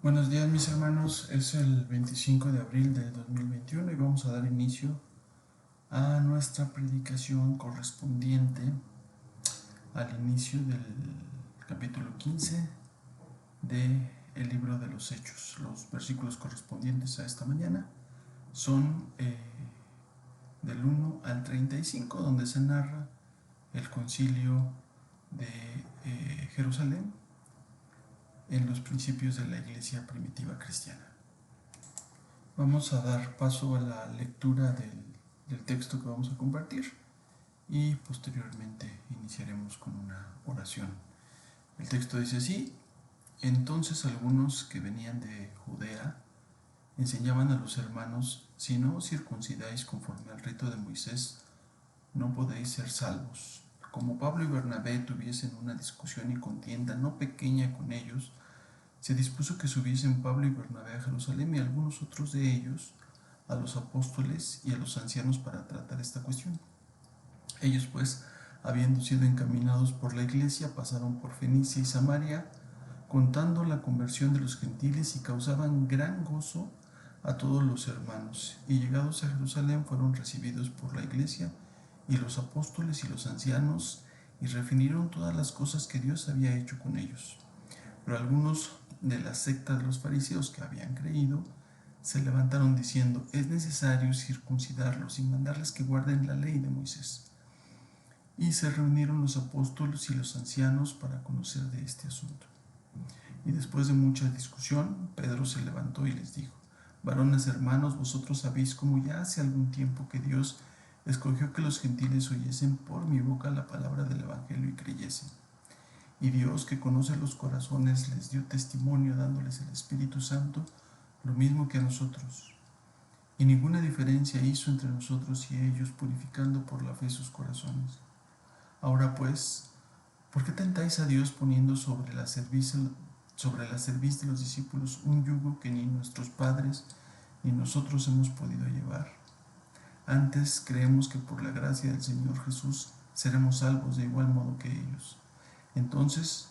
Buenos días mis hermanos, es el 25 de abril de 2021 y vamos a dar inicio a nuestra predicación correspondiente al inicio del capítulo 15 del libro de los Hechos. Los versículos correspondientes a esta mañana son del 1 al 35, donde se narra el concilio de Jerusalén en los principios de la iglesia primitiva cristiana. Vamos a dar paso a la lectura del texto que vamos a compartir y posteriormente iniciaremos con una oración. El texto dice así: entonces algunos que venían de Judea enseñaban a los hermanos: si no os circuncidáis conforme al rito de Moisés, no podéis ser salvos. Como Pablo y Bernabé tuviesen una discusión y contienda no pequeña con ellos, se dispuso que subiesen Pablo y Bernabé a Jerusalén y algunos otros de ellos a los apóstoles y a los ancianos para tratar esta cuestión. Ellos pues, habiendo sido encaminados por la iglesia, pasaron por Fenicia y Samaria, contando la conversión de los gentiles, y causaban gran gozo a todos los hermanos. Y llegados a Jerusalén fueron recibidos por la iglesia y los apóstoles y los ancianos, y refirieron todas las cosas que Dios había hecho con ellos. Pero algunos de la secta de los fariseos que habían creído se levantaron diciendo: es necesario circuncidarlos y mandarles que guarden la ley de Moisés. Y se reunieron los apóstoles y los ancianos para conocer de este asunto. Y después de mucha discusión, Pedro se levantó y les dijo: varones hermanos, vosotros sabéis cómo ya hace algún tiempo que Dios escogió que los gentiles oyesen por mi boca la palabra del evangelio y creyesen. Y Dios, que conoce los corazones, les dio testimonio dándoles el Espíritu Santo, lo mismo que a nosotros. Y ninguna diferencia hizo entre nosotros y ellos, purificando por la fe sus corazones. Ahora pues, ¿por qué tentáis a Dios poniendo sobre la cerviz de los discípulos un yugo que ni nuestros padres ni nosotros hemos podido llevar? Antes creemos que por la gracia del Señor Jesús seremos salvos de igual modo que ellos. Entonces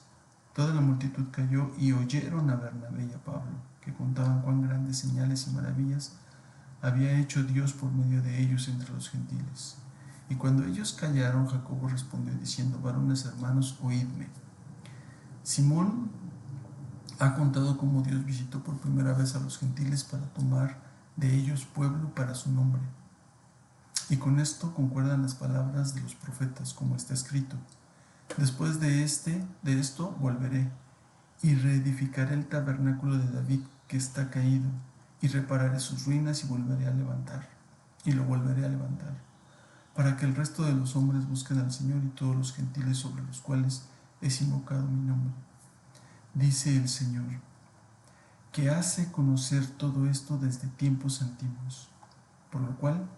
toda la multitud cayó y oyeron a Bernabé y a Pablo, que contaban cuán grandes señales y maravillas había hecho Dios por medio de ellos entre los gentiles. Y cuando ellos callaron, Jacobo respondió diciendo: varones hermanos, oídme. Simón ha contado cómo Dios visitó por primera vez a los gentiles para tomar de ellos pueblo para su nombre. Y con esto concuerdan las palabras de los profetas, como está escrito: después de esto volveré y reedificaré el tabernáculo de David que está caído, y repararé sus ruinas y lo volveré a levantar, para que el resto de los hombres busquen al Señor y todos los gentiles sobre los cuales es invocado mi nombre. Dice el Señor, que hace conocer todo esto desde tiempos antiguos, por lo cual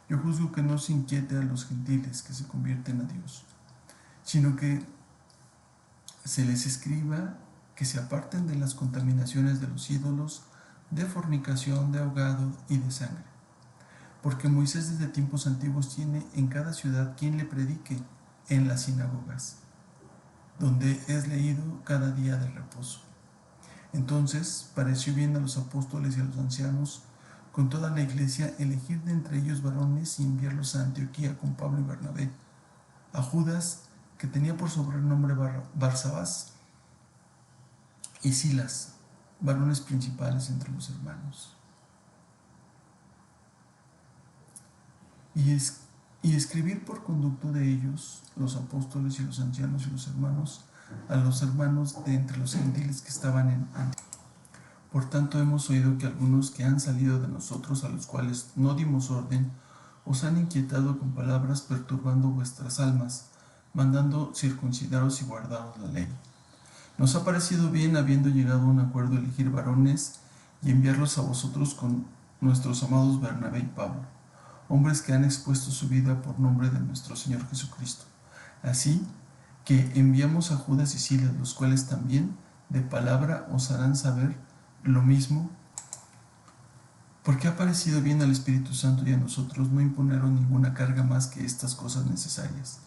yo juzgo que no se inquiete a los gentiles que se convierten a Dios, sino que se les escriba que se aparten de las contaminaciones de los ídolos, de fornicación, de ahogado y de sangre. Porque Moisés desde tiempos antiguos tiene en cada ciudad quien le predique en las sinagogas, donde es leído cada día de reposo. Entonces pareció bien a los apóstoles y a los ancianos con toda la iglesia elegir de entre ellos varones y enviarlos a Antioquía con Pablo y Bernabé, a Judas, que tenía por sobrenombre Barsabás, y Silas, varones principales entre los hermanos. Y escribir por conducto de ellos, los apóstoles y los ancianos y los hermanos, a los hermanos de entre los gentiles que estaban en Antioquía. Por tanto hemos oído que algunos que han salido de nosotros, a los cuales no dimos orden, os han inquietado con palabras, perturbando vuestras almas, mandando circuncidaros y guardaros la ley. Nos ha parecido bien, habiendo llegado a un acuerdo, elegir varones y enviarlos a vosotros con nuestros amados Bernabé y Pablo, hombres que han expuesto su vida por nombre de nuestro Señor Jesucristo. Así que enviamos a Judas y Silas, los cuales también de palabra os harán saber lo mismo, porque ha parecido bien al Espíritu Santo y a nosotros no imponeron ninguna carga más que estas cosas necesarias: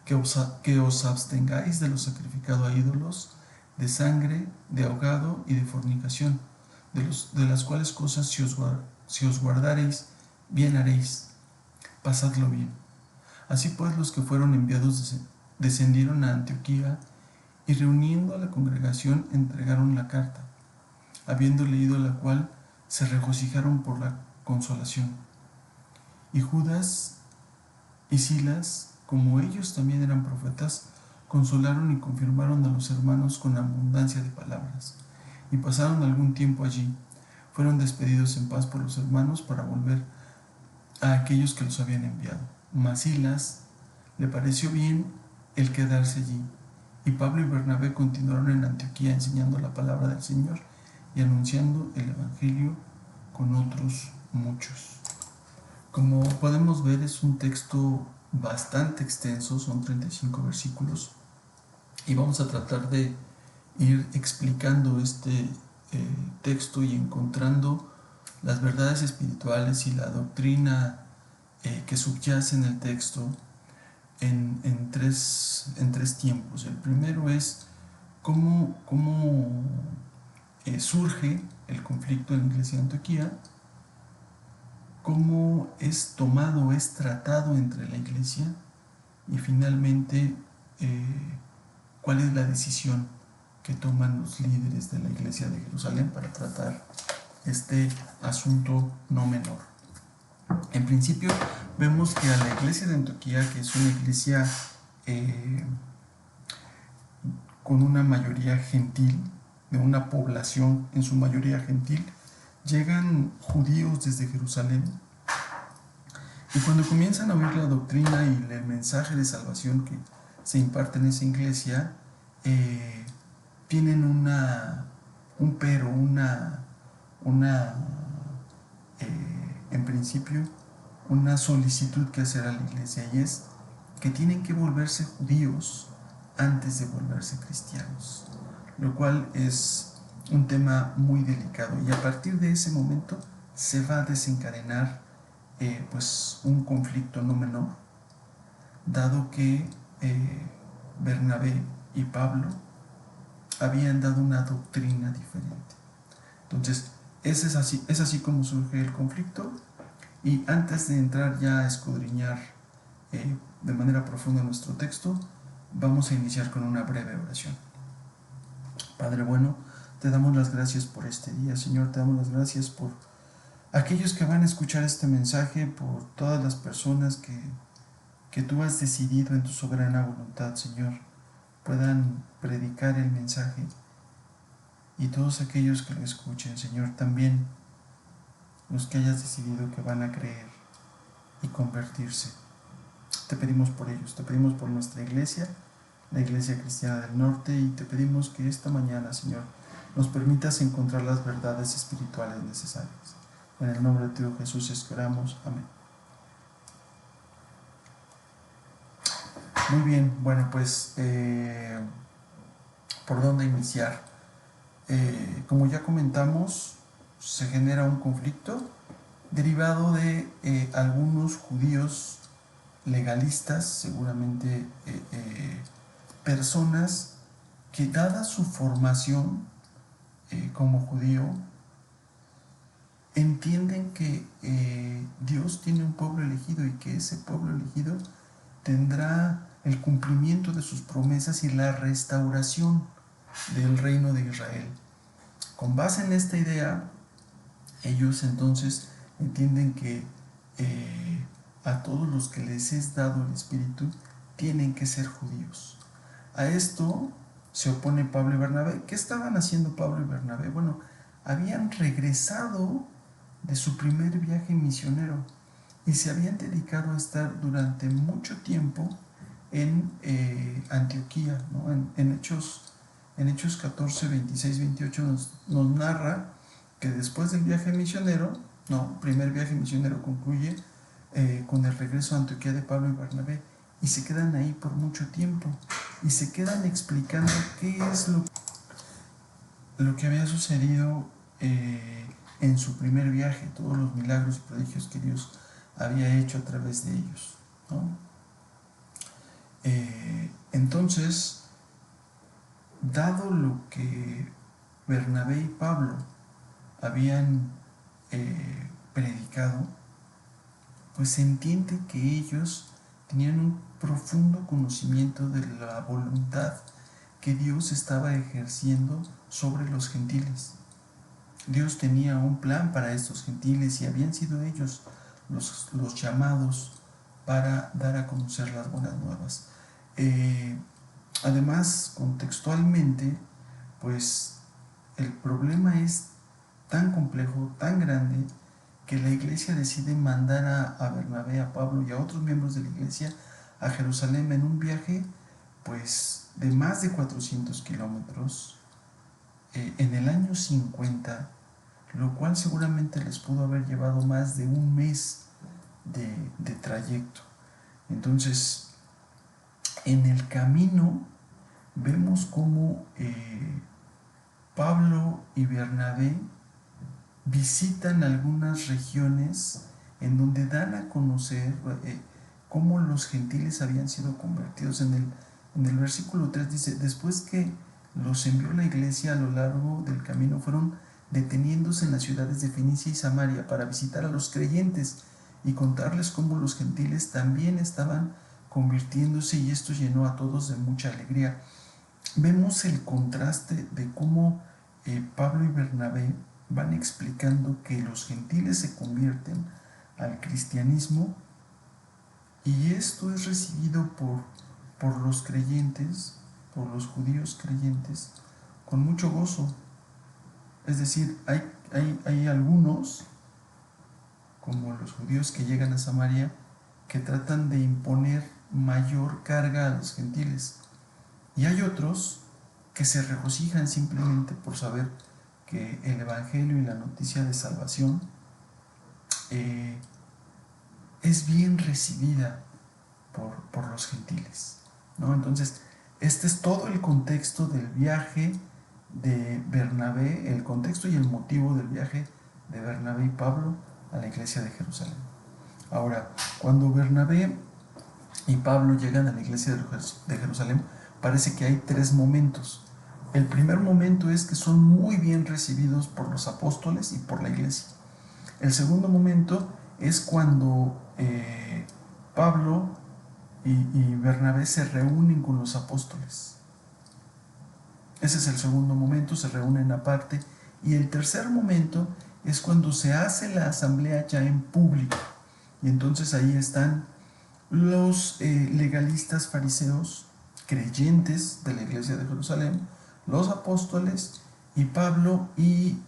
que os abstengáis de lo sacrificado a ídolos, de sangre, de ahogado y de fornicación, de las cuales cosas si os guardareis, bien haréis, pasadlo bien. Así pues los que fueron enviados descendieron a Antioquía y reuniendo a la congregación entregaron la carta, habiendo leído la cual se regocijaron por la consolación. Y Judas y Silas, como ellos también eran profetas, consolaron y confirmaron a los hermanos con abundancia de palabras. Y pasaron algún tiempo allí. Fueron despedidos en paz por los hermanos para volver a aquellos que los habían enviado. Mas Silas le pareció bien el quedarse allí. Y Pablo y Bernabé continuaron en Antioquía enseñando la palabra del Señor y anunciando el Evangelio con otros muchos. Como podemos ver, es un texto bastante extenso, son 35 versículos, y vamos a tratar de ir explicando este texto y encontrando las verdades espirituales y la doctrina que subyace en el texto en tres tiempos. El primero es cómo surge el conflicto en la iglesia de Antioquía, cómo es tomado, es tratado entre la iglesia y finalmente cuál es la decisión que toman los líderes de la iglesia de Jerusalén para tratar este asunto no menor. En principio vemos que a la iglesia de Antioquía, que es una iglesia con una mayoría gentil, de una población en su mayoría gentil, llegan judíos desde Jerusalén y cuando comienzan a oír la doctrina y el mensaje de salvación que se imparte en esa iglesia, tienen un pero, en principio, una solicitud que hacer a la iglesia, y es que tienen que volverse judíos antes de volverse cristianos, lo cual es un tema muy delicado, y a partir de ese momento se va a desencadenar pues un conflicto no menor, dado que Bernabé y Pablo habían dado una doctrina diferente. Entonces, es así como surge el conflicto. Y antes de entrar ya a escudriñar de manera profunda nuestro texto, vamos a iniciar con una breve oración. Padre bueno, te damos las gracias por este día, Señor, te damos las gracias por aquellos que van a escuchar este mensaje, por todas las personas que tú has decidido en tu soberana voluntad, Señor, puedan predicar el mensaje, y todos aquellos que lo escuchen, Señor, también los que hayas decidido que van a creer y convertirse. Te pedimos por ellos, te pedimos por nuestra iglesia, la Iglesia Cristiana del Norte, y te pedimos que esta mañana, Señor, nos permitas encontrar las verdades espirituales necesarias. En el nombre de tu Jesús es que oramos. Amén. Muy bien, bueno, pues, ¿por dónde iniciar? Como ya comentamos, se genera un conflicto derivado de algunos judíos legalistas, seguramente personas que, dada su formación como judío, entienden que Dios tiene un pueblo elegido y que ese pueblo elegido tendrá el cumplimiento de sus promesas y la restauración del reino de Israel. Con base en esta idea, ellos entonces entienden que a todos los que les es dado el Espíritu tienen que ser judíos. A esto se opone Pablo y Bernabé. ¿Qué estaban haciendo Pablo y Bernabé? Bueno, habían regresado de su primer viaje misionero y se habían dedicado a estar durante mucho tiempo en Antioquía, ¿no? En Hechos 14, 26, 28 nos narra que después del viaje misionero, primer viaje misionero concluye con el regreso a Antioquía de Pablo y Bernabé, y se quedan ahí por mucho tiempo y se quedan explicando qué es lo que había sucedido en su primer viaje, todos los milagros y prodigios que Dios había hecho a través de ellos, ¿no? Entonces dado lo que Bernabé y Pablo habían predicado, pues se entiende que ellos tenían un profundo conocimiento de la voluntad que Dios estaba ejerciendo sobre los gentiles. Dios tenía un plan para estos gentiles y habían sido ellos los llamados para dar a conocer las buenas nuevas. Además, contextualmente, pues el problema es tan complejo, tan grande, que la iglesia decide mandar a Bernabé, a Pablo y a otros miembros de la iglesia a Jerusalén en un viaje pues de más de 400 kilómetros en el año 50, lo cual seguramente les pudo haber llevado más de un mes de trayecto. Entonces, en el camino vemos cómo Pablo y Bernabé visitan algunas regiones en donde dan a conocer cómo los gentiles habían sido convertidos. En el versículo 3 dice, después que los envió la iglesia a lo largo del camino, fueron deteniéndose en las ciudades de Fenicia y Samaria para visitar a los creyentes y contarles cómo los gentiles también estaban convirtiéndose, y esto llenó a todos de mucha alegría. Vemos el contraste de cómo Pablo y Bernabé van explicando que los gentiles se convierten al cristianismo, y esto es recibido por los creyentes, por los judíos creyentes, con mucho gozo. Es decir, hay algunos, como los judíos que llegan a Samaria, que tratan de imponer mayor carga a los gentiles. Y hay otros que se regocijan simplemente por saber que el Evangelio y la noticia de salvación es bien recibida por los gentiles, ¿no? Entonces, este es todo el contexto del viaje de Bernabé, el contexto y el motivo del viaje de Bernabé y Pablo a la iglesia de Jerusalén. Ahora, cuando Bernabé y Pablo llegan a la iglesia de Jerusalén, parece que hay tres momentos. El primer momento es que son muy bien recibidos por los apóstoles y por la iglesia. El segundo momento es cuando Pablo y Bernabé se reúnen con los apóstoles. Ese es el segundo momento, se reúnen aparte. Y el tercer momento es cuando se hace la asamblea ya en público. Y entonces ahí están los legalistas fariseos, creyentes de la iglesia de Jerusalén, los apóstoles y Pablo y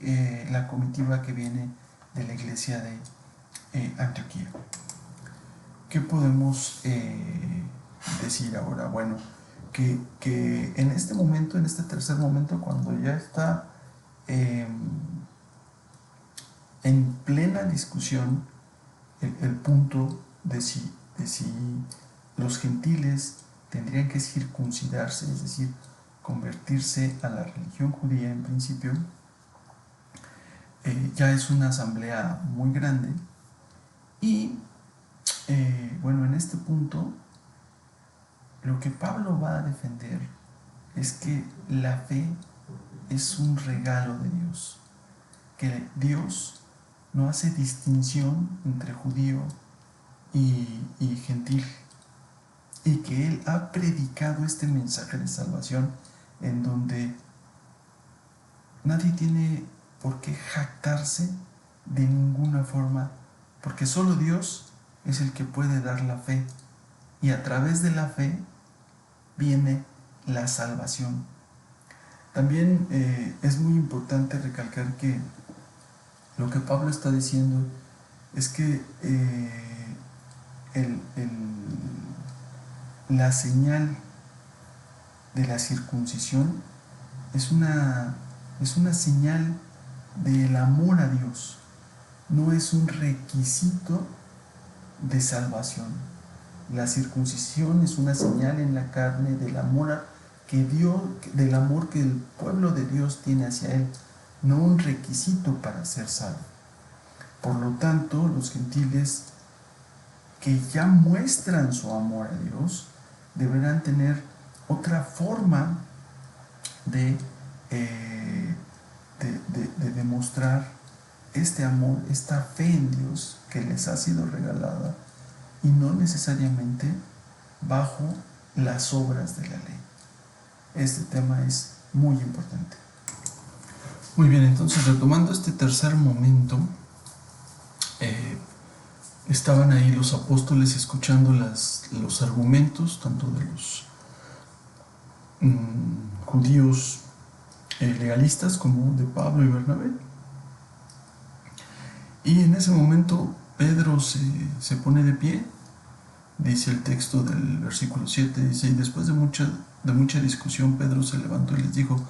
la comitiva que viene de la iglesia de Antioquía. ¿Qué podemos decir ahora? Bueno, que en este momento, en este tercer momento, cuando ya está en plena discusión el punto de si los gentiles tendrían que circuncidarse, es decir, convertirse a la religión judía en principio, ya es una asamblea muy grande. Y bueno, en este punto lo que Pablo va a defender es que la fe es un regalo de Dios, que Dios no hace distinción entre judío y gentil, y que Él ha predicado este mensaje de salvación en donde nadie tiene por qué jactarse de ninguna forma, porque solo Dios es el que puede dar la fe, y a través de la fe viene la salvación. También es muy importante recalcar que lo que Pablo está diciendo es que la señal de la circuncisión es una señal del amor a Dios, no es un requisito de salvación. La circuncisión es una señal en la carne del amor que el pueblo de Dios tiene hacia Él, no un requisito para ser salvo. Por lo tanto, los gentiles que ya muestran su amor a Dios deberán tener otra forma de, de demostrar este amor, esta fe en Dios que les ha sido regalada y no necesariamente bajo las obras de la ley. Este tema es muy importante. Muy bien, entonces retomando este tercer momento, estaban ahí los apóstoles escuchando los argumentos tanto de los judíos legalistas como de Pablo y Bernabé. Y en ese momento Pedro se pone de pie, dice el texto del versículo 7, dice: y después de mucha discusión, Pedro se levantó y les dijo: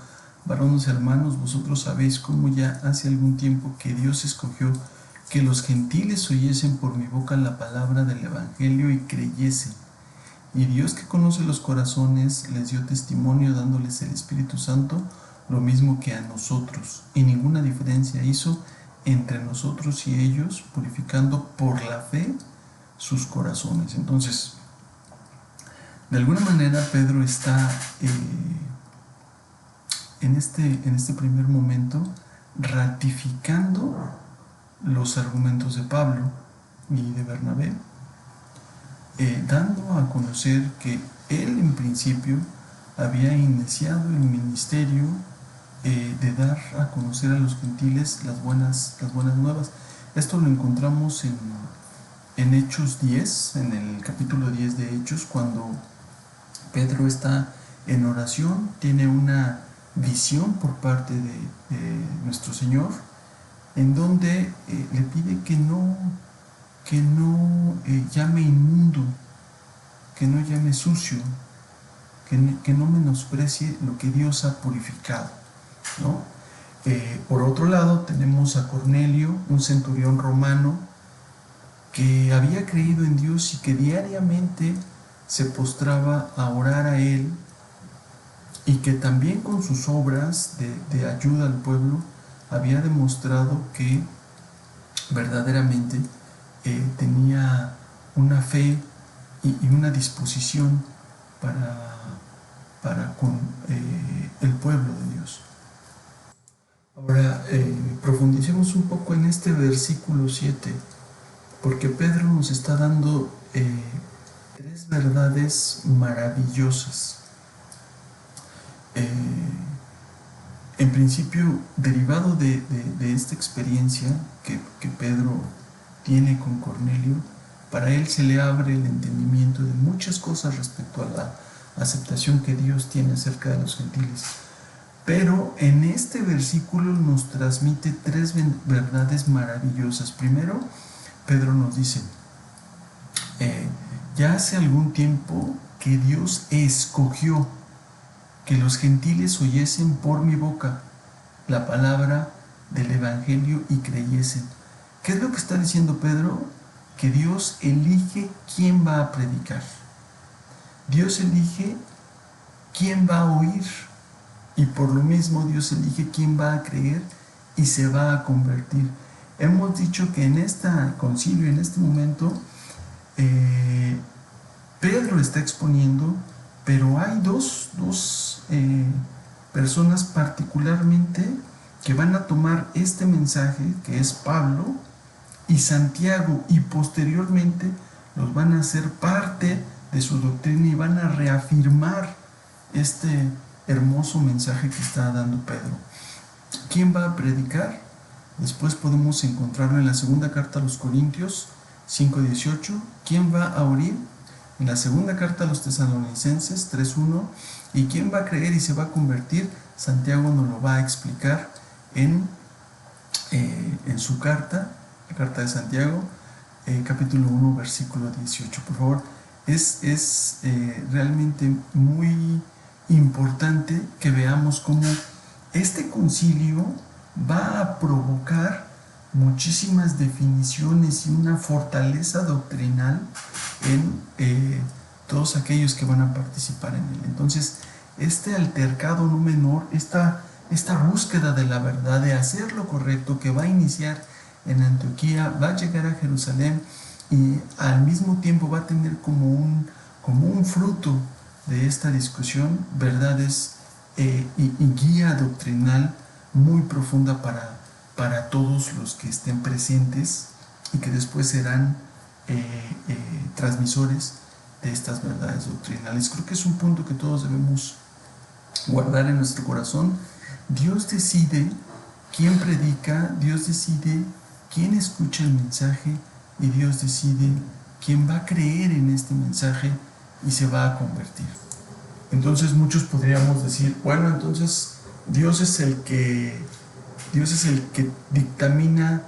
varones hermanos, vosotros sabéis cómo ya hace algún tiempo que Dios escogió que los gentiles oyesen por mi boca la palabra del Evangelio y creyesen. Y Dios, que conoce los corazones, les dio testimonio dándoles el Espíritu Santo, lo mismo que a nosotros, y ninguna diferencia hizo entre nosotros y ellos, purificando por la fe sus corazones. Entonces, de alguna manera Pedro está en este primer momento ratificando los argumentos de Pablo y de Bernabé, dando a conocer que él en principio había iniciado el ministerio de dar a conocer a los gentiles las buenas nuevas. Esto lo encontramos en Hechos 10, en el capítulo 10 de Hechos, cuando Pedro está en oración, tiene una visión por parte de nuestro Señor, en donde le pide que no llame inmundo, que no llame sucio, que no menosprecie lo que Dios ha purificado, ¿no? Por otro lado, tenemos a Cornelio, un centurión romano que había creído en Dios y que diariamente se postraba a orar a Él, y que también con sus obras de ayuda al pueblo había demostrado que verdaderamente tenía una fe y una disposición para con el pueblo de Dios. Ahora profundicemos un poco en este versículo 7, porque Pedro nos está dando tres verdades maravillosas. En principio, derivado de esta experiencia que Pedro tiene con Cornelio, para él se le abre el entendimiento de muchas cosas respecto a la aceptación que Dios tiene acerca de los gentiles. Pero en este versículo nos transmite tres verdades maravillosas. Primero, Pedro nos dice: ya hace algún tiempo que Dios escogió que los gentiles oyesen por mi boca la palabra del Evangelio y creyesen. ¿Qué es lo que está diciendo Pedro? Que Dios elige quién va a predicar. Dios elige quién va a oír, y por lo mismo Dios elige quién va a creer y se va a convertir. Hemos dicho que en este concilio, en este momento, Pedro está exponiendo, pero hay dos personas particularmente que van a tomar este mensaje, que es Pablo y Santiago, y posteriormente los van a hacer parte de su doctrina y van a reafirmar este hermoso mensaje que está dando Pedro. ¿Quién va a predicar? Después podemos encontrarlo en la segunda carta a los Corintios 5:18. ¿Quién va a oír? En la segunda carta a los Tesalonicenses 3:1. ¿Y quién va a creer y se va a convertir? Santiago nos lo va a explicar en su carta, la carta de Santiago, capítulo 1, versículo 18. Por favor, es realmente muy importante que veamos cómo este concilio va a provocar muchísimas definiciones y una fortaleza doctrinal en todos aquellos que van a participar en él. Entonces, este altercado no menor, esta búsqueda de la verdad, de hacer lo correcto, que va a iniciar en Antioquía, va a llegar a Jerusalén y al mismo tiempo va a tener como un fruto de esta discusión verdades y guía doctrinal muy profunda para todos los que estén presentes y que después serán transmisores de estas verdades doctrinales. Creo que es un punto que todos debemos guardar en nuestro corazón. Dios decide quién predica, Dios decide quién escucha el mensaje y Dios decide quién va a creer en este mensaje y se va a convertir. Entonces muchos podríamos decir, bueno, entonces Dios es el que dictamina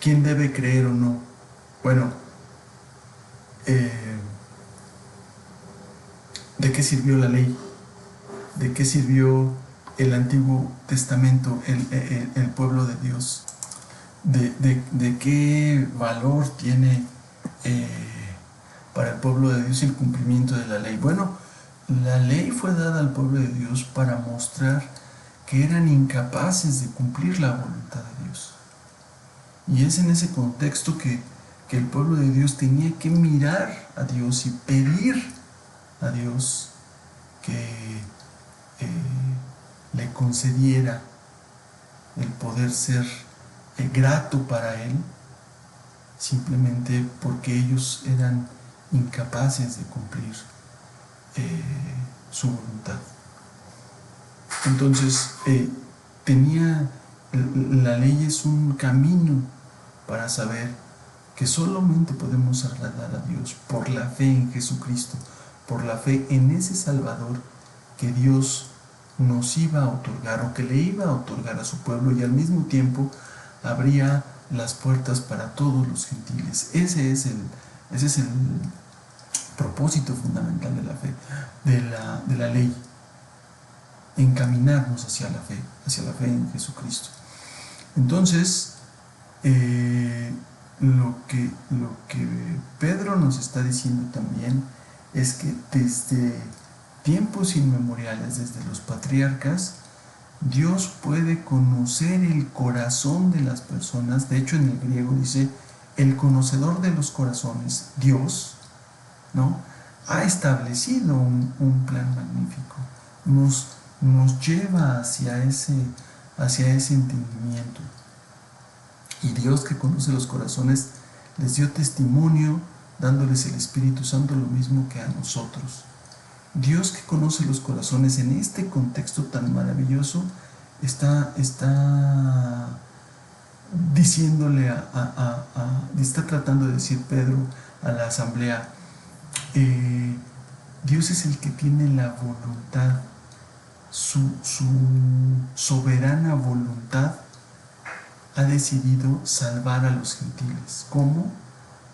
quién debe creer o no. Bueno, ¿de qué sirvió la ley? ¿De qué sirvió el Antiguo Testamento, el pueblo de Dios? ¿De qué valor tiene para el pueblo de Dios el cumplimiento de la ley? Bueno, la ley fue dada al pueblo de Dios para mostrar que eran incapaces de cumplir la voluntad de Dios. Y es en ese contexto que el pueblo de Dios tenía que mirar a Dios y pedir a Dios que le concediera el poder ser grato para Él, simplemente porque ellos eran incapaces de cumplir su voluntad. Entonces, la ley es un camino para saber que solamente podemos agradar a Dios por la fe en Jesucristo, por la fe en ese Salvador que Dios nos iba a otorgar o que le iba a otorgar a su pueblo, y al mismo tiempo abría las puertas para todos los gentiles. Ese es el propósito fundamental de la fe, de la ley, encaminarnos hacia la fe en Jesucristo. Entonces, lo que Pedro nos está diciendo también es que desde tiempos inmemoriales, desde los patriarcas, Dios puede conocer el corazón de las personas. De hecho, en el griego dice, el conocedor de los corazones, Dios, ¿no?, ha establecido un plan magnífico. Nos lleva hacia ese entendimiento. Y Dios, que conoce los corazones, les dio testimonio dándoles el Espíritu Santo, lo mismo que a nosotros. Dios, que conoce los corazones, en este contexto tan maravilloso, está diciéndole está tratando de decir Pedro a la asamblea, Dios es el que tiene la voluntad, su soberana voluntad ha decidido salvar a los gentiles. ¿Cómo?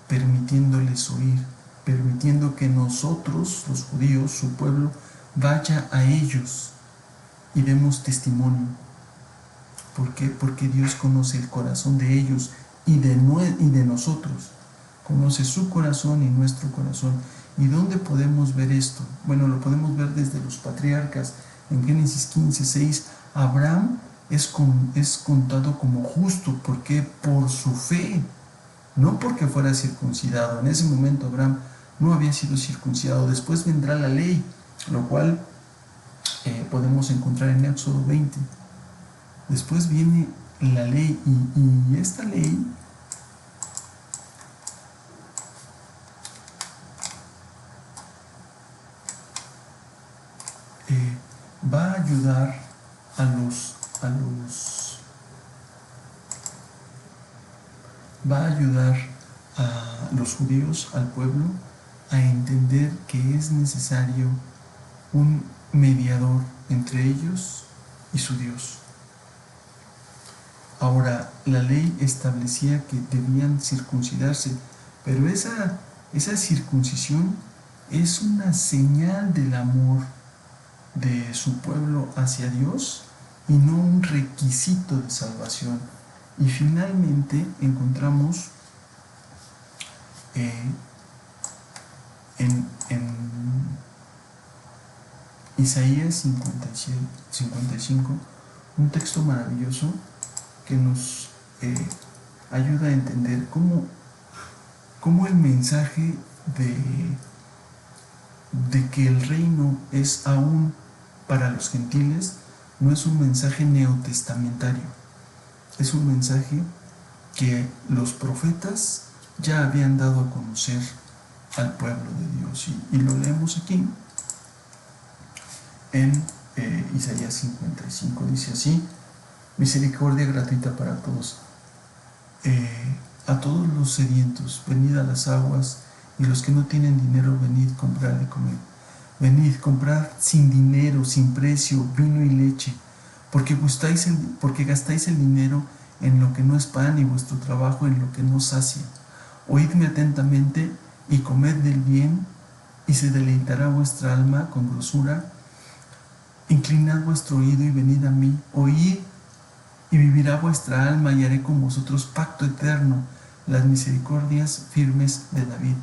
Permitiéndoles oír, permitiendo que nosotros, los judíos, su pueblo, vaya a ellos y demos testimonio. ¿Por qué? Porque Dios conoce el corazón de ellos y de nosotros. Conoce su corazón y nuestro corazón. ¿Y dónde podemos ver esto? Bueno, lo podemos ver desde los patriarcas. En Génesis 15:6, Abraham es contado como justo. ¿Por qué? Por su fe, no porque fuera circuncidado. En ese momento Abraham no había sido circuncidado. Después vendrá la ley, lo cual podemos encontrar en Éxodo 20. Después viene la ley, y esta ley va a ayudar a los judíos, al pueblo, a entender que es necesario un mediador entre ellos y su Dios. Ahora, la ley establecía que debían circuncidarse, pero esa circuncisión es una señal del amor de su pueblo hacia Dios y no un requisito de salvación. Y finalmente encontramos en Isaías 55 un texto maravilloso que nos ayuda a entender cómo el mensaje de que el reino es aún para los gentiles, no es un mensaje neotestamentario, es un mensaje que los profetas ya habían dado a conocer al pueblo de Dios. Y lo leemos aquí en Isaías 55, dice así: misericordia gratuita para todos. A todos los sedientos, venid a las aguas, y los que no tienen dinero, venid, comprad y comed. Venid, comprad sin dinero, sin precio, vino y leche, porque gastáis el dinero en lo que no es pan y vuestro trabajo en lo que no sacia. Oídme atentamente y comed del bien, y se deleitará vuestra alma con grosura. Inclinad vuestro oído y venid a mí, oíd y vivirá vuestra alma, y haré con vosotros pacto eterno, las misericordias firmes de David.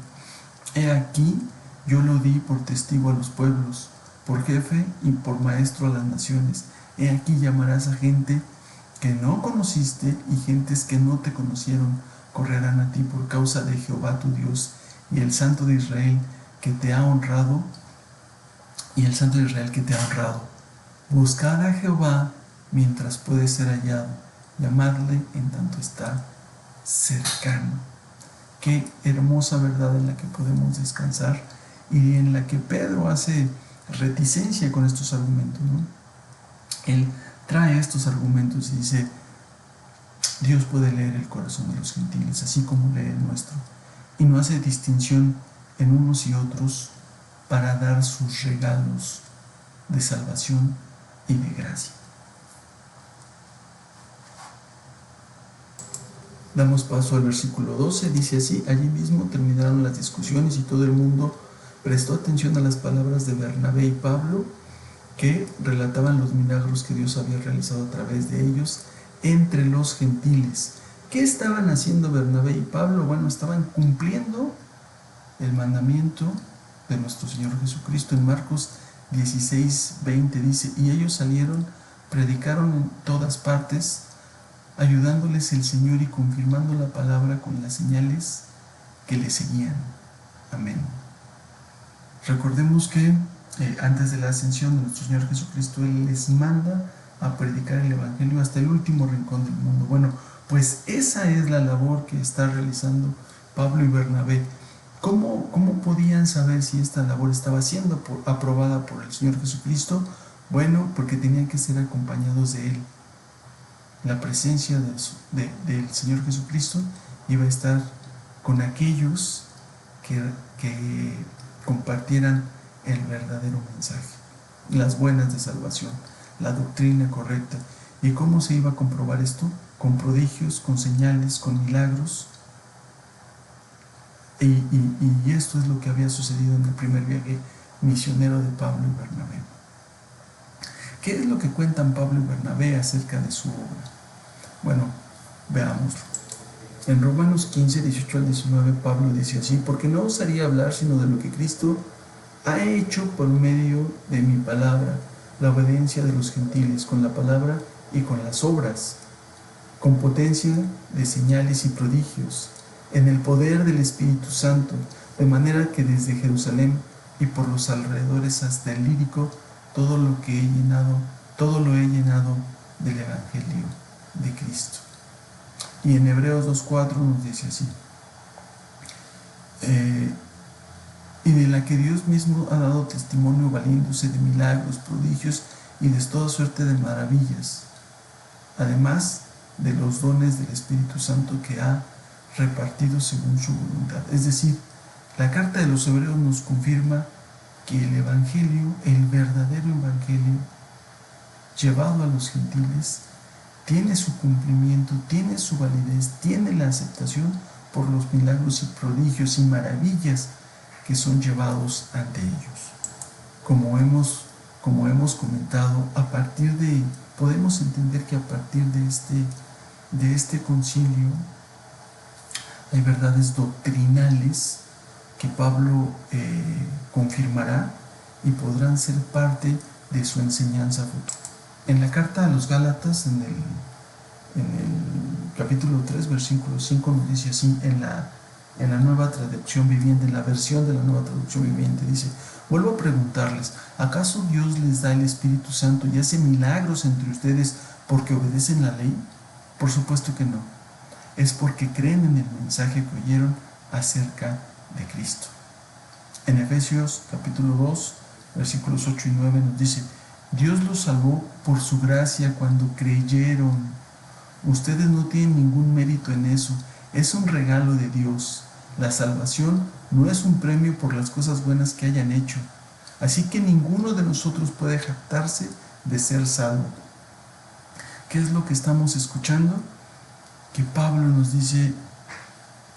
He aquí, yo lo di por testigo a los pueblos, por jefe y por maestro a las naciones. He aquí llamarás a gente que no conociste, y gentes que no te conocieron correrán a ti por causa de Jehová tu Dios y el Santo de Israel que te ha honrado, Buscad a Jehová mientras puede ser hallado, llamadle en tanto está cercano. Qué hermosa verdad en la que podemos descansar, y en la que Pedro hace reticencia con estos argumentos, ¿no? Él trae estos argumentos y dice: Dios puede leer el corazón de los gentiles así como lee el nuestro, y no hace distinción en unos y otros para dar sus regalos de salvación y de gracia. Damos paso al versículo 12, dice así: allí mismo terminaron las discusiones y todo el mundo prestó atención a las palabras de Bernabé y Pablo, que relataban los milagros que Dios había realizado a través de ellos entre los gentiles. ¿Qué estaban haciendo Bernabé y Pablo? Bueno, estaban cumpliendo el mandamiento de nuestro Señor Jesucristo. En Marcos 16:20 dice: y ellos salieron, predicaron en todas partes, ayudándoles el Señor y confirmando la palabra con las señales que le seguían. Amén. Recordemos que antes de la ascensión de nuestro Señor Jesucristo, Él les manda a predicar el Evangelio hasta el último rincón del mundo. Bueno, pues esa es la labor que está realizando Pablo y Bernabé. ¿Cómo podían saber si esta labor estaba siendo aprobada por el Señor Jesucristo? Bueno, porque tenían que ser acompañados de Él. La presencia del Señor Jesucristo iba a estar con aquellos que compartieran el verdadero mensaje, las buenas de salvación, la doctrina correcta. ¿Y cómo se iba a comprobar esto? Con prodigios, con señales, con milagros. Y esto es lo que había sucedido en el primer viaje misionero de Pablo y Bernabé. ¿Qué es lo que cuentan Pablo y Bernabé acerca de su obra? Bueno, veámoslo. En Romanos 15, 18 al 19, Pablo dice así: porque no osaría hablar sino de lo que Cristo ha hecho por medio de mi palabra, la obediencia de los gentiles, con la palabra y con las obras, con potencia de señales y prodigios, en el poder del Espíritu Santo, de manera que desde Jerusalén y por los alrededores hasta el Lírico, todo lo he llenado del Evangelio de Cristo. Y en Hebreos 2:4 nos dice así: y de la que Dios mismo ha dado testimonio valiéndose de milagros, prodigios y de toda suerte de maravillas, además de los dones del Espíritu Santo que ha repartido según su voluntad. Es decir, la carta de los Hebreos nos confirma que el Evangelio, el verdadero Evangelio llevado a los gentiles, tiene su cumplimiento, tiene su validez, tiene la aceptación por los milagros y prodigios y maravillas que son llevados ante ellos. Como hemos comentado, podemos entender que a partir de este concilio hay verdades doctrinales que Pablo confirmará y podrán ser parte de su enseñanza futura. En la carta a los Gálatas, en el capítulo 3, versículo 5, nos dice así, en la nueva traducción viviente, en la versión de la nueva traducción viviente, dice: Vuelvo a preguntarles, ¿acaso Dios les da el Espíritu Santo y hace milagros entre ustedes porque obedecen la ley? Por supuesto que no. Es porque creen en el mensaje que oyeron acerca de Cristo. En Efesios capítulo 2, versículos 8 y 9 nos dice: Dios los salvó por su gracia cuando creyeron. Ustedes no tienen ningún mérito en eso, es un regalo de Dios. La salvación no es un premio por las cosas buenas que hayan hecho, así que ninguno de nosotros puede jactarse de ser salvo. ¿Qué es lo que estamos escuchando? Que Pablo nos dice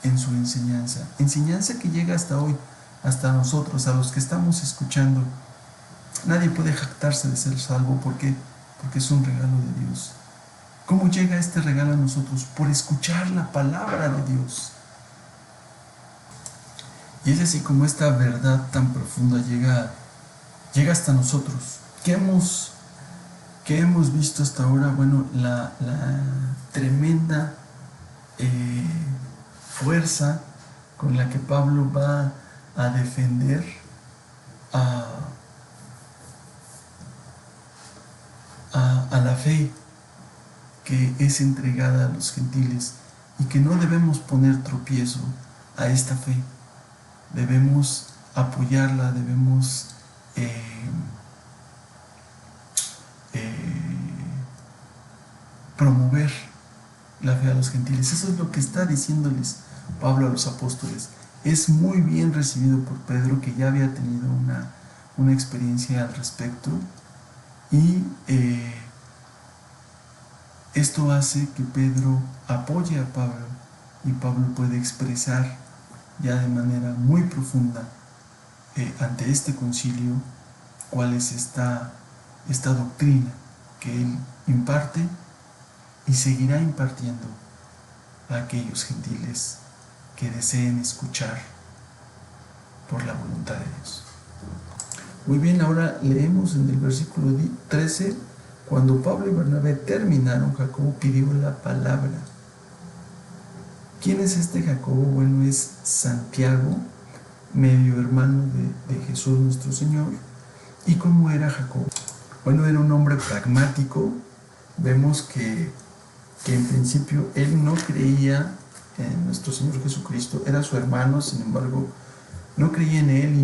en su enseñanza que llega hasta hoy, hasta nosotros, a los que estamos escuchando. Nadie puede jactarse de ser salvo. ¿Por qué? Porque es un regalo de Dios. ¿Cómo llega este regalo a nosotros? Por escuchar la palabra de Dios. Y es así como esta verdad tan profunda llega hasta nosotros. ¿Qué hemos visto hasta ahora? Bueno, la tremenda fuerza con la que Pablo va a defender a la fe que es entregada a los gentiles, y que no debemos poner tropiezo a esta fe. Debemos apoyarla, debemos promover la fe a los gentiles. Eso es lo que está diciéndoles Pablo a los apóstoles. Es muy bien recibido por Pedro, que ya había tenido una experiencia al respecto, y esto hace que Pedro apoye a Pablo, y Pablo puede expresar ya de manera muy profunda ante este concilio cuál es esta doctrina que él imparte y seguirá impartiendo a aquellos gentiles que deseen escuchar por la voluntad de Dios. Muy bien, ahora leemos en el versículo 13: cuando Pablo y Bernabé terminaron, Jacobo pidió la palabra. ¿Quién es este Jacobo? Bueno, es Santiago, medio hermano de Jesús nuestro Señor. ¿Y cómo era Jacobo? Bueno, era un hombre pragmático. Vemos que en principio él no creía en nuestro Señor Jesucristo, era su hermano, sin embargo, no creía en él,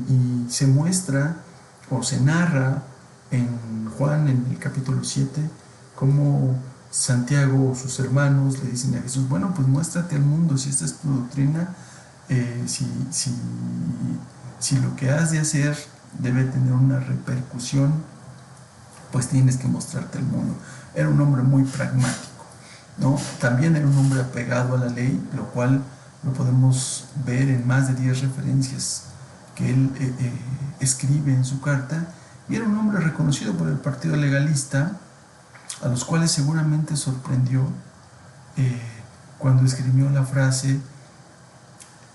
y se muestra o se narra en Juan, en el capítulo 7, cómo Santiago o sus hermanos le dicen a Jesús: bueno, pues muéstrate al mundo, si esta es tu doctrina, si lo que has de hacer debe tener una repercusión, pues tienes que mostrarte al mundo. Era un hombre muy pragmático, ¿no? También era un hombre apegado a la ley, lo cual lo podemos ver en más de 10 referencias que él escribe en su carta. Y era un hombre reconocido por el partido legalista, a los cuales seguramente sorprendió cuando escribió la frase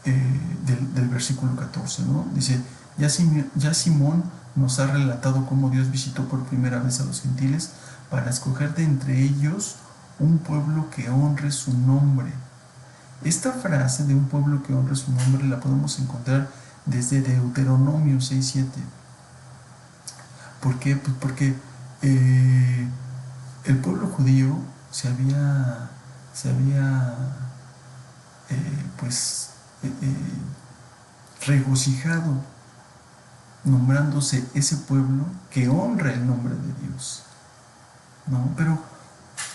del versículo 14, ¿no? Dice: ya Simón nos ha relatado cómo Dios visitó por primera vez a los gentiles para escoger de entre ellos un pueblo que honre su nombre. Esta frase de un pueblo que honre su nombre la podemos encontrar desde Deuteronomio 6:7. ¿Por qué? Pues porque el pueblo judío se había regocijado nombrándose ese pueblo que honra el nombre de Dios, ¿no?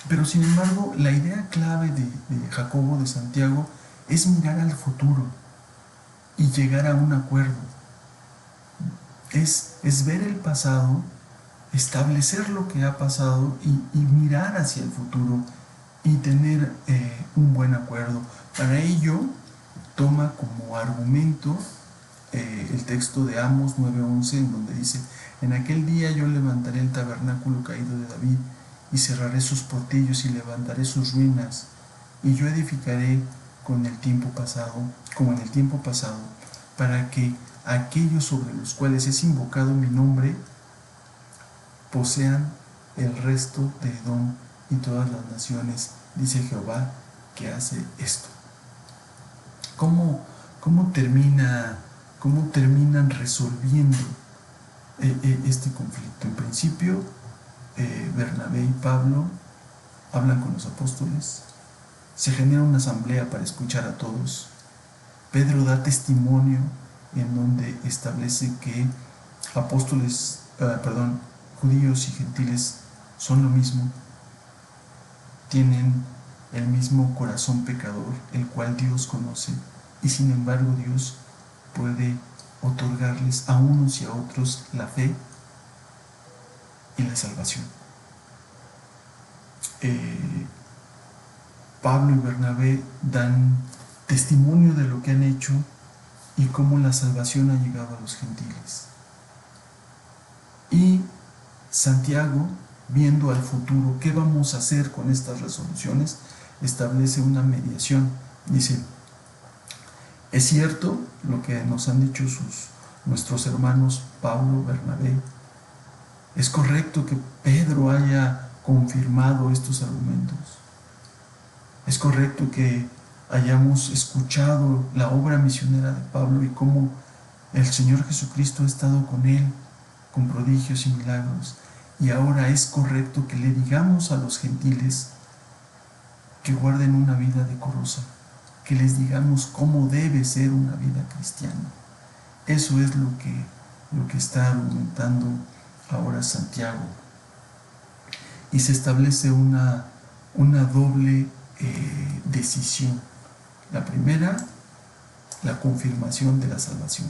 Pero sin embargo, la idea clave de Jacobo, de Santiago, es mirar al futuro y llegar a un acuerdo. Es ver el pasado, establecer lo que ha pasado y mirar hacia el futuro y tener un buen acuerdo. Para ello, toma como argumento el texto de Amos 9:11, en donde dice: en aquel día yo levantaré el tabernáculo caído de David, y cerraré sus portillos y levantaré sus ruinas, y yo edificaré como en el tiempo pasado, para que aquellos sobre los cuales es invocado mi nombre posean el resto de Edom y todas las naciones, dice Jehová, que hace esto. ¿Cómo termina cómo terminan resolviendo este conflicto. En principio, Bernabé y Pablo hablan con los apóstoles, se genera una asamblea para escuchar a todos. Pedro da testimonio en donde establece que judíos y gentiles son lo mismo, tienen el mismo corazón pecador, el cual Dios conoce, y sin embargo Dios puede otorgarles a unos y a otros la fe y la salvación. Pablo y Bernabé dan testimonio de lo que han hecho y cómo la salvación ha llegado a los gentiles. Y Santiago, viendo al futuro, ¿qué vamos a hacer con estas resoluciones?, establece una mediación. Dice, es cierto lo que nos han dicho nuestros hermanos Pablo, Bernabé, es correcto que Pedro haya confirmado estos argumentos, es correcto que hayamos escuchado la obra misionera de Pablo y cómo el Señor Jesucristo ha estado con él con prodigios y milagros, y ahora es correcto que le digamos a los gentiles que guarden una vida decorosa, que les digamos cómo debe ser una vida cristiana. Eso es lo que está argumentando ahora Santiago. Y se establece una doble decisión. La primera, la confirmación de la salvación.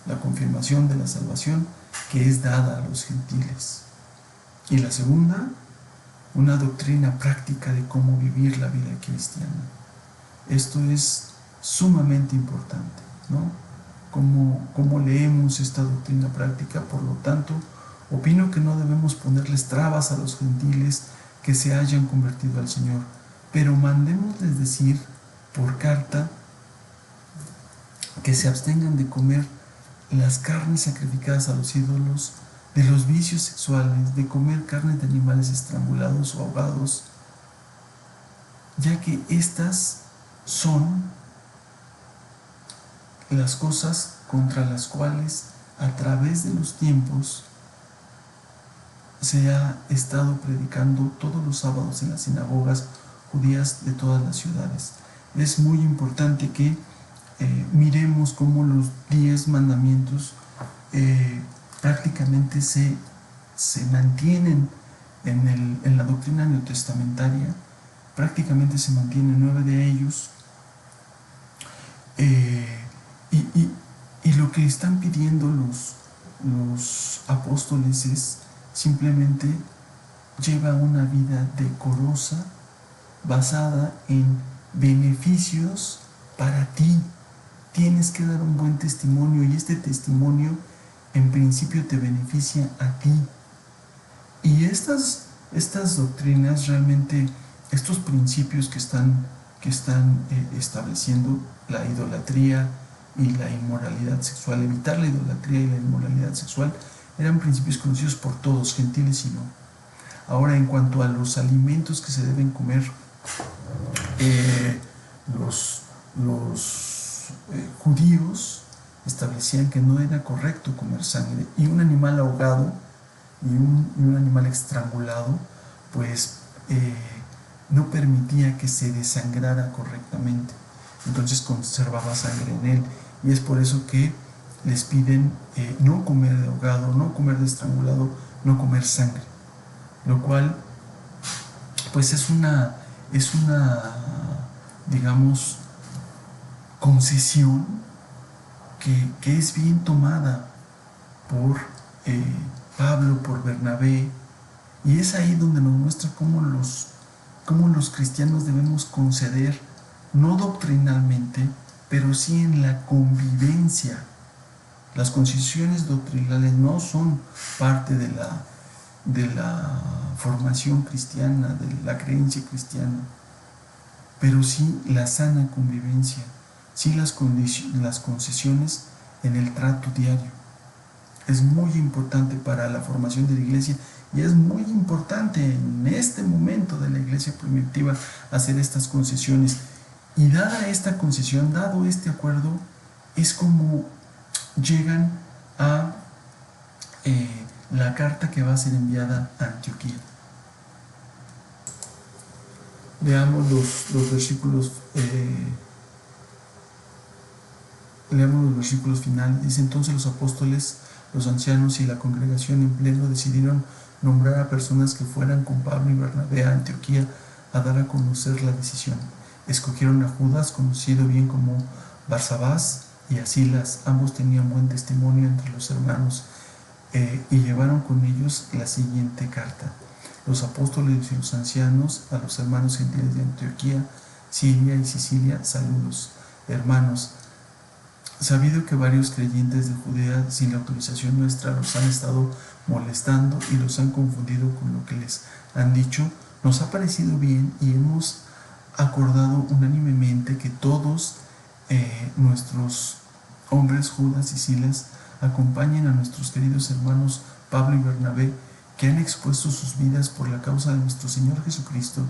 La confirmación de la salvación que es dada a los gentiles. Y la segunda, una doctrina práctica de cómo vivir la vida cristiana. Esto es sumamente importante, ¿no? Cómo leemos esta doctrina práctica. Por lo tanto, opino que no debemos ponerles trabas a los gentiles que se hayan convertido al Señor, pero mandémosles decir por carta que se abstengan de comer las carnes sacrificadas a los ídolos, de los vicios sexuales, de comer carne de animales estrangulados o ahogados, ya que estas son las cosas contra las cuales a través de los tiempos se ha estado predicando todos los sábados en las sinagogas judías de todas las ciudades. Es muy importante que miremos cómo los 10 mandamientos prácticamente se mantienen en la doctrina neotestamentaria. Prácticamente se mantienen 9 de ellos, y lo que están pidiendo los apóstoles es simplemente lleva una vida decorosa basada en beneficios para ti. Tienes que dar un buen testimonio, y este testimonio en principio te beneficia a ti. Y estas doctrinas, realmente estos principios que están estableciendo, la idolatría y la inmoralidad sexual, evitar la idolatría y la inmoralidad sexual, eran principios conocidos por todos, gentiles y no. Ahora, en cuanto a los alimentos que se deben comer, los judíos establecían que no era correcto comer sangre, y un animal ahogado y un animal estrangulado pues no permitía que se desangrara correctamente, entonces conservaba sangre en él, y es por eso que les piden no comer de ahogado, no comer de estrangulado, no comer sangre, lo cual pues es una digamos, concesión que es bien tomada por Pablo, por Bernabé, y es ahí donde nos muestra cómo los cristianos debemos conceder, no doctrinalmente, pero sí en la convivencia. Las concesiones doctrinales no son parte de la formación cristiana, de la creencia cristiana, pero sí la sana convivencia, sí las concesiones en el trato diario. Es muy importante para la formación de la iglesia, y es muy importante en este momento de la iglesia primitiva hacer estas concesiones. Y dada esta concesión, dado este acuerdo, es como llegan a la carta que va a ser enviada a Antioquía. Leamos los versículos finales. Dice: entonces los apóstoles, los ancianos y la congregación en pleno decidieron nombrar a personas que fueran con Pablo y Bernabé a Antioquía a dar a conocer la decisión. Escogieron a Judas, conocido bien como Barsabás, y a Silas. Ambos tenían buen testimonio entre los hermanos, y llevaron con ellos la siguiente carta: los apóstoles y los ancianos, a los hermanos gentiles de Antioquía, Siria y Sicilia, saludos. Hermanos, sabido que varios creyentes de Judea, sin la autorización nuestra, los han estado molestando y los han confundido con lo que les han dicho, nos ha parecido bien y hemos acordado unánimemente que todos nuestros hombres, Judas y Silas, acompañen a nuestros queridos hermanos Pablo y Bernabé, que han expuesto sus vidas por la causa de nuestro Señor Jesucristo.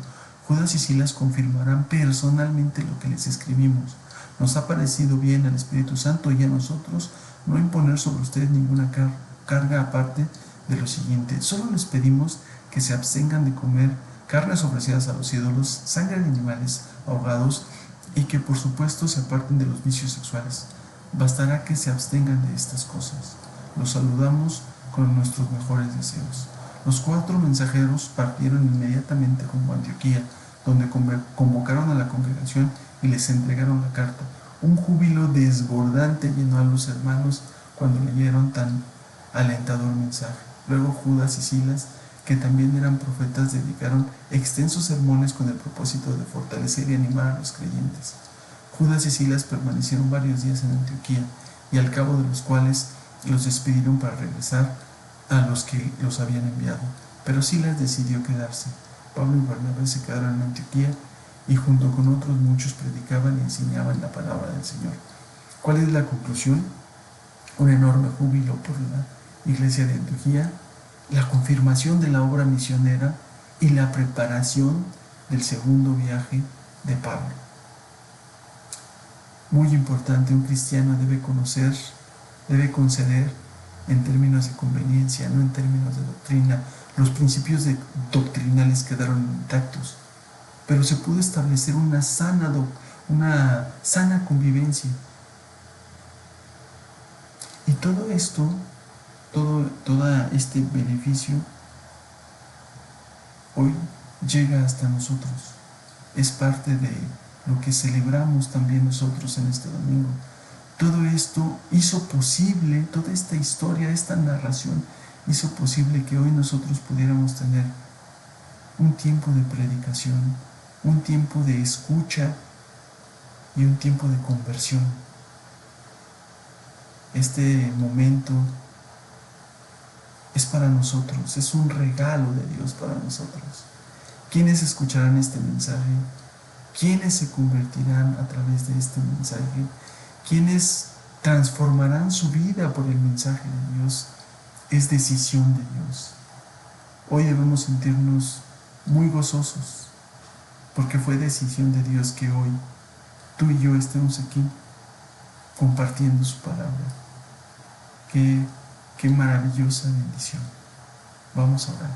Judas y Silas confirmarán personalmente lo que les escribimos. Nos ha parecido bien al Espíritu Santo y a nosotros no imponer sobre ustedes ninguna carga aparte de lo siguiente: solo les pedimos que se abstengan de comer carnes ofrecidas a los ídolos, sangre de animales ahogados, y que por supuesto se aparten de los vicios sexuales. Bastará que se abstengan de estas cosas. Los saludamos con nuestros mejores deseos. Los 4 mensajeros partieron inmediatamente rumbo a Antioquía, donde convocaron a la congregación y les entregaron la carta. Un júbilo desbordante llenó a los hermanos cuando leyeron tan alentador mensaje. Luego Judas y Silas, que también eran profetas, dedicaron extensos sermones con el propósito de fortalecer y animar a los creyentes. Judas y Silas permanecieron varios días en Antioquía, y al cabo de los cuales los despidieron para regresar a los que los habían enviado. Pero Silas decidió quedarse. Pablo y Bernabé se quedaron en Antioquía, y junto con otros muchos predicaban y enseñaban la palabra del Señor. ¿Cuál es la conclusión? Un enorme júbilo por la iglesia de Antioquía, la confirmación de la obra misionera y la preparación del segundo viaje de Pablo. Muy importante, un cristiano debe conceder en términos de conveniencia, no en términos de doctrina. Los principios doctrinales quedaron intactos, pero se pudo establecer una sana convivencia. Y todo esto, todo este beneficio, hoy llega hasta nosotros. Es parte de lo que celebramos también nosotros en este domingo. Todo esto hizo posible, toda esta historia, esta narración, hizo posible que hoy nosotros pudiéramos tener un tiempo de predicación, un tiempo de escucha y un tiempo de conversión. Este momento es para nosotros, es un regalo de Dios para nosotros. ¿Quiénes escucharán este mensaje? ¿Quiénes se convertirán a través de este mensaje? ¿Quiénes transformarán su vida por el mensaje de Dios? Es decisión de Dios. Hoy debemos sentirnos muy gozosos, porque fue decisión de Dios que hoy tú y yo estemos aquí compartiendo su palabra. Qué maravillosa bendición. Vamos a orar.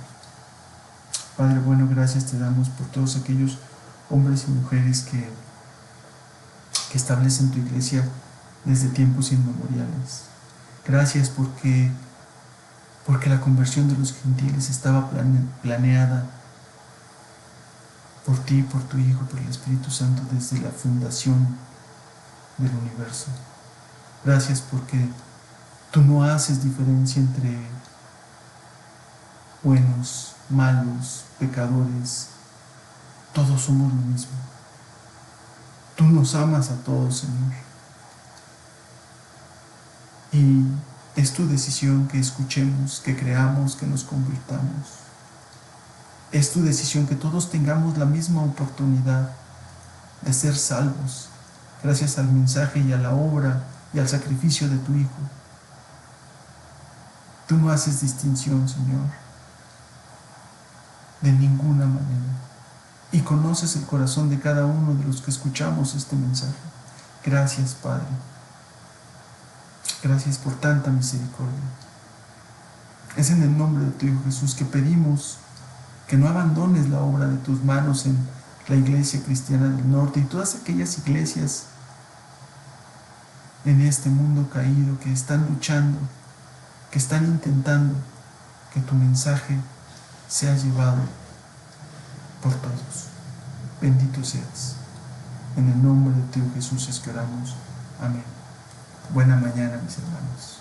Padre bueno, gracias te damos por todos aquellos hombres y mujeres que establecen tu iglesia desde tiempos inmemoriales. Gracias porque la conversión de los gentiles estaba planeada por ti, por tu Hijo, por el Espíritu Santo desde la fundación del universo. Gracias porque tú no haces diferencia entre buenos, malos, pecadores. Todos somos lo mismo. Tú nos amas a todos, Señor. Y es tu decisión que escuchemos, que creamos, que nos convirtamos. Es tu decisión que todos tengamos la misma oportunidad de ser salvos, gracias al mensaje y a la obra y al sacrificio de tu Hijo. Tú no haces distinción, Señor, de ninguna manera. Y conoces el corazón de cada uno de los que escuchamos este mensaje. Gracias, Padre. Gracias por tanta misericordia. Es en el nombre de tu Hijo Jesús que pedimos que no abandones la obra de tus manos en la Iglesia Cristiana del Norte y todas aquellas iglesias en este mundo caído que están luchando, que están intentando que tu mensaje sea llevado por todos. Bendito seas. En el nombre de tu Hijo Jesús es que oramos. Amén. Buena mañana, mis hermanos.